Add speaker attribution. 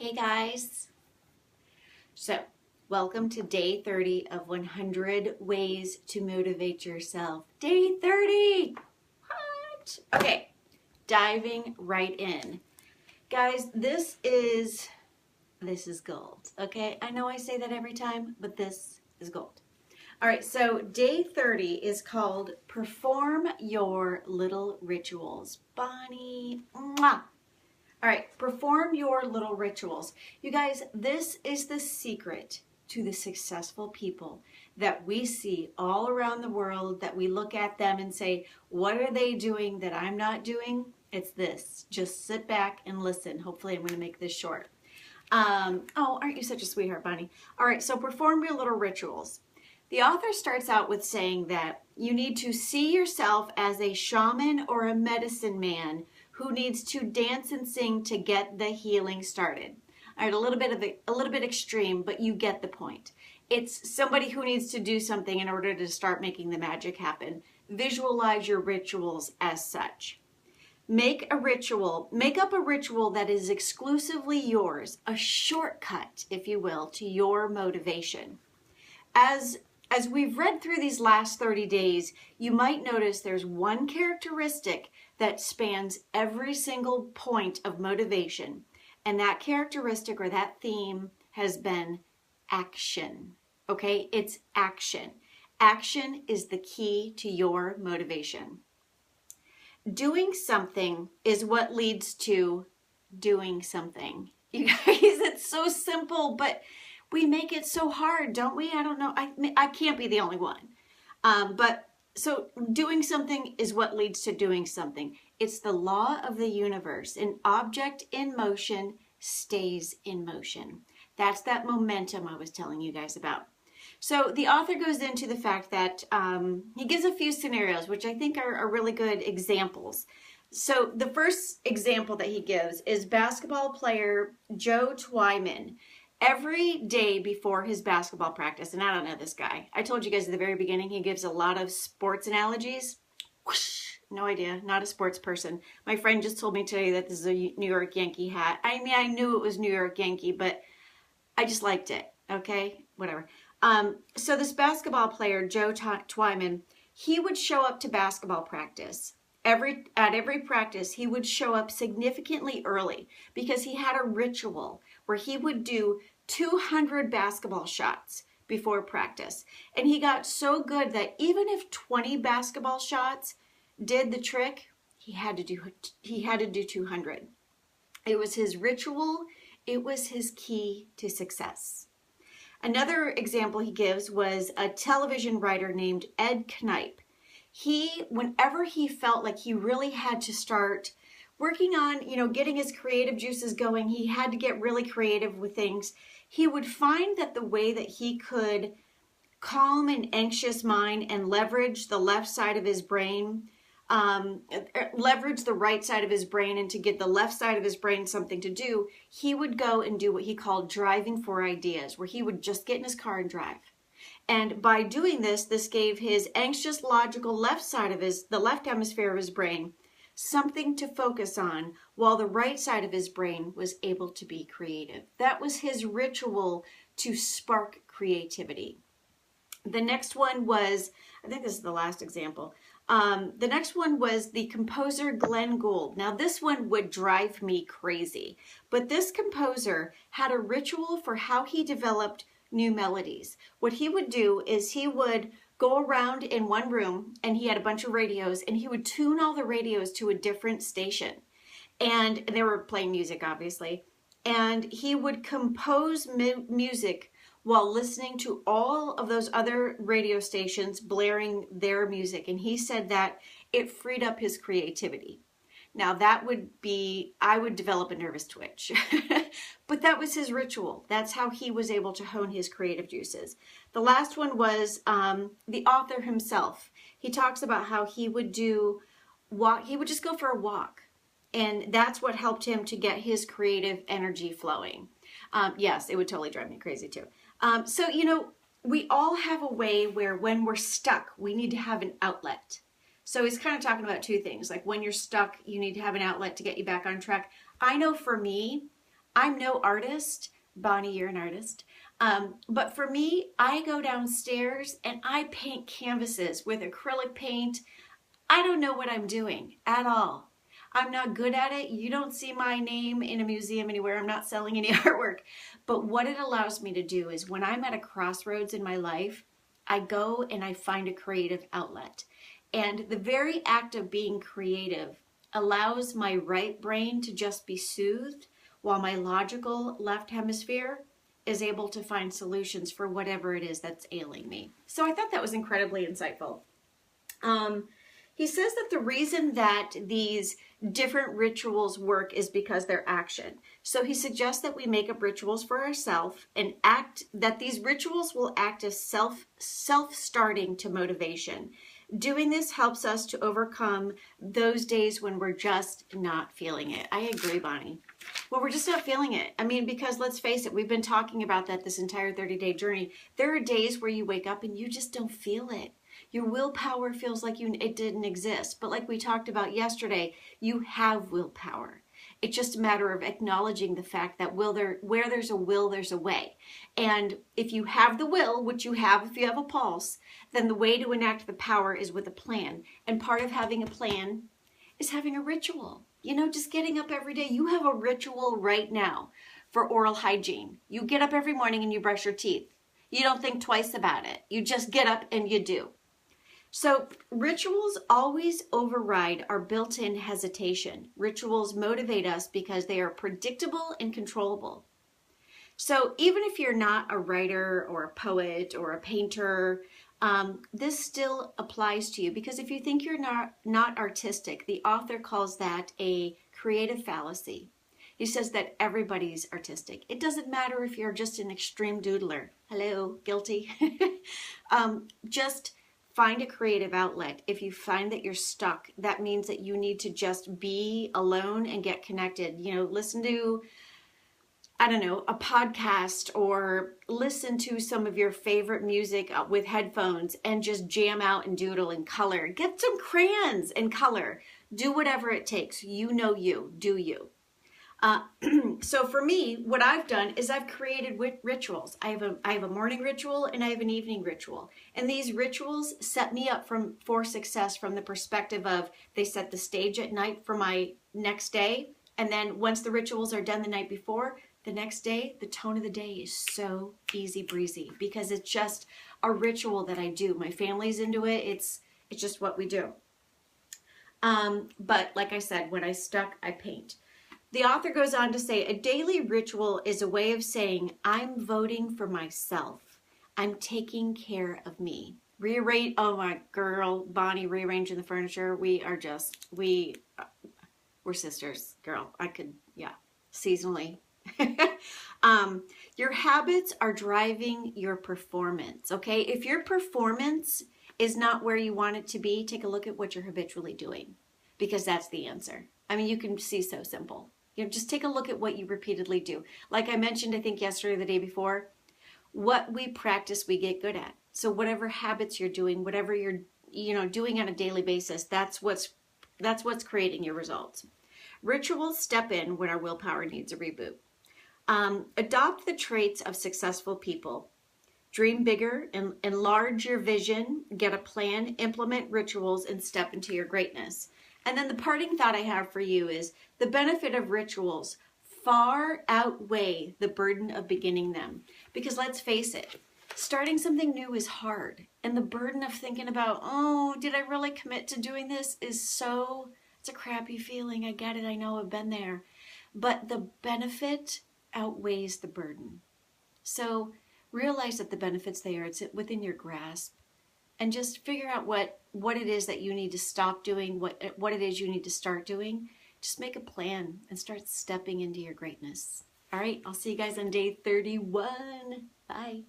Speaker 1: Hey guys. So, welcome to day 30 of 100 ways to motivate yourself. Day 30! What? Okay, diving right in. Guys, this is gold, okay? I know I say that every time, but this is gold. All right, so day 30 is called Perform Your Little Rituals. Bonnie, mwah! All right, perform your little rituals. You guys, this is the secret to the successful people that we see all around the world, that we look at them and say, what are they doing that I'm not doing? It's this. Just sit back and listen. Hopefully I'm going to make this short. Oh, aren't you such a sweetheart, Bonnie? All right, so perform your little rituals. The author starts out with saying that you need to see yourself as a shaman or a medicine man who needs to dance and sing to get the healing started. All right, a little bit extreme, but you get the point. It's somebody who needs to do something in order to start making the magic happen. Visualize your rituals as such. Make up a ritual that is exclusively yours, a shortcut, if you will, to your motivation. As we've read through these last 30 days, you might notice there's one characteristic that spans every single point of motivation. And that characteristic or that theme has been action. Okay, it's action. Action is the key to your motivation. Doing something is what leads to doing something. You guys, it's so simple, but we make it so hard, don't we? I don't know. I can't be the only one. So doing something is what leads to doing something. It's the law of the universe. An object in motion stays in motion. That's that momentum I was telling you guys about. So the author goes into the fact that he gives a few scenarios, which I think are really good examples. So the first example that he gives is basketball player Joe Twyman. Every day before his basketball practice, and I don't know this guy. I told you guys at the very beginning, he gives a lot of sports analogies. Whoosh, no idea, not a sports person. My friend just told me today that this is a New York Yankee hat. I mean, I knew it was New York Yankee, but I just liked it, okay? Whatever. So this basketball player, Joe Twyman, he would show up to basketball practice. At every practice, he would show up significantly early because he had a ritual where he would do 200 basketball shots before practice. And he got so good that even if 20 basketball shots did the trick, he had to do 200. It was his ritual. It was his key to success. Another example he gives was a television writer named Ed Knipe. Whenever he felt like he really had to start working on, getting his creative juices going, he had to get really creative with things. He would find that the way that he could calm an anxious mind and leverage the left side of his brain, leverage the right side of his brain, and to give the left side of his brain something to do, he would go and do what he called driving for ideas, where he would just get in his car and drive. And by doing this gave his anxious, logical the left hemisphere of his brain, something to focus on, while the right side of his brain was able to be creative. That was his ritual to spark creativity. The next one was, I think this is the last example. The next one was the composer Glenn Gould. Now this one would drive me crazy, but this composer had a ritual for how he developed new melodies. What he would do is he would go around in one room, and he had a bunch of radios, and he would tune all the radios to a different station. And they were playing music, obviously. And he would compose music while listening to all of those other radio stations blaring their music. And he said that it freed up his creativity. Now I would develop a nervous twitch, but that was his ritual. That's how he was able to hone his creative juices. The last one was the author himself. He talks about how he would just go for a walk, and that's what helped him to get his creative energy flowing. Yes, it would totally drive me crazy too. So, we all have a way where when we're stuck, we need to have an outlet. So he's kind of talking about two things. Like when you're stuck, you need to have an outlet to get you back on track. I know for me, I'm no artist. Bonnie, you're an artist. But for me, I go downstairs and I paint canvases with acrylic paint. I don't know what I'm doing at all. I'm not good at it. You don't see my name in a museum anywhere. I'm not selling any artwork. But what it allows me to do is when I'm at a crossroads in my life, I go and I find a creative outlet. And the very act of being creative allows my right brain to just be soothed while my logical left hemisphere is able to find solutions for whatever it is that's ailing me. So I thought that was incredibly insightful. He says that the reason that these different rituals work is because they're action. So he suggests that we make up rituals for ourselves and that these rituals will act as self-starting to motivation. Doing this helps us to overcome those days when we're just not feeling it. I agree, Bonnie. Well, we're just not feeling it. I mean, because let's face it, we've been talking about that this entire 30-day journey. There are days where you wake up and you just don't feel it. Your willpower feels like it didn't exist. But like we talked about yesterday, you have willpower. It's just a matter of acknowledging the fact that where there's a will, there's a way. And if you have the will, which you have if you have a pulse, then the way to enact the power is with a plan. And part of having a plan is having a ritual. You know, just getting up every day. You have a ritual right now for oral hygiene. You get up every morning and you brush your teeth. You don't think twice about it. You just get up and you do. So rituals always override our built-in hesitation. Rituals motivate us because they are predictable and controllable. So even if you're not a writer or a poet or a painter, this still applies to you, because if you think you're not artistic, the author calls that a creative fallacy. He says that everybody's artistic. It doesn't matter if you're just an extreme doodler. Hello, guilty. Just find a creative outlet. If you find that you're stuck, that means that you need to just be alone and get connected. You know, listen to, I don't know, a podcast, or listen to some of your favorite music with headphones and just jam out and doodle and color. Get some crayons and color. Do whatever it takes. You know you. Do you. So for me, what I've done is I've created rituals. I have a morning ritual and I have an evening ritual. And these rituals set me up for success from the perspective of they set the stage at night for my next day. And then once the rituals are done the night before, the next day, the tone of the day is so easy breezy because it's just a ritual that I do. My family's into it. It's just what we do. But like I said, when I stuck, I paint. The author goes on to say, a daily ritual is a way of saying, I'm voting for myself. I'm taking care of me. Rearrange, oh my girl, Bonnie, rearranging the furniture. We're sisters, girl. I could, yeah, seasonally. Your habits are driving your performance, okay? If your performance is not where you want it to be, take a look at what you're habitually doing, because that's the answer. I mean, you can see so simple. You know, just take a look at what you repeatedly do. Like I mentioned, I think yesterday or the day before, what we practice, we get good at. So whatever habits you're doing, whatever you're, doing on a daily basis, that's what's creating your results. Rituals step in when our willpower needs a reboot. Adopt the traits of successful people. Dream bigger, enlarge your vision, get a plan, implement rituals, and step into your greatness. And then the parting thought I have for you is the benefit of rituals far outweigh the burden of beginning them. Because let's face it, starting something new is hard. And the burden of thinking about, oh, did I really commit to doing this it's a crappy feeling. I get it. I know I've been there. But the benefit outweighs the burden. So realize that the benefit's there. It's within your grasp. And just figure out what it is that you need to stop doing, what it is you need to start doing. Just make a plan and start stepping into your greatness. All right, I'll see you guys on day 31. Bye.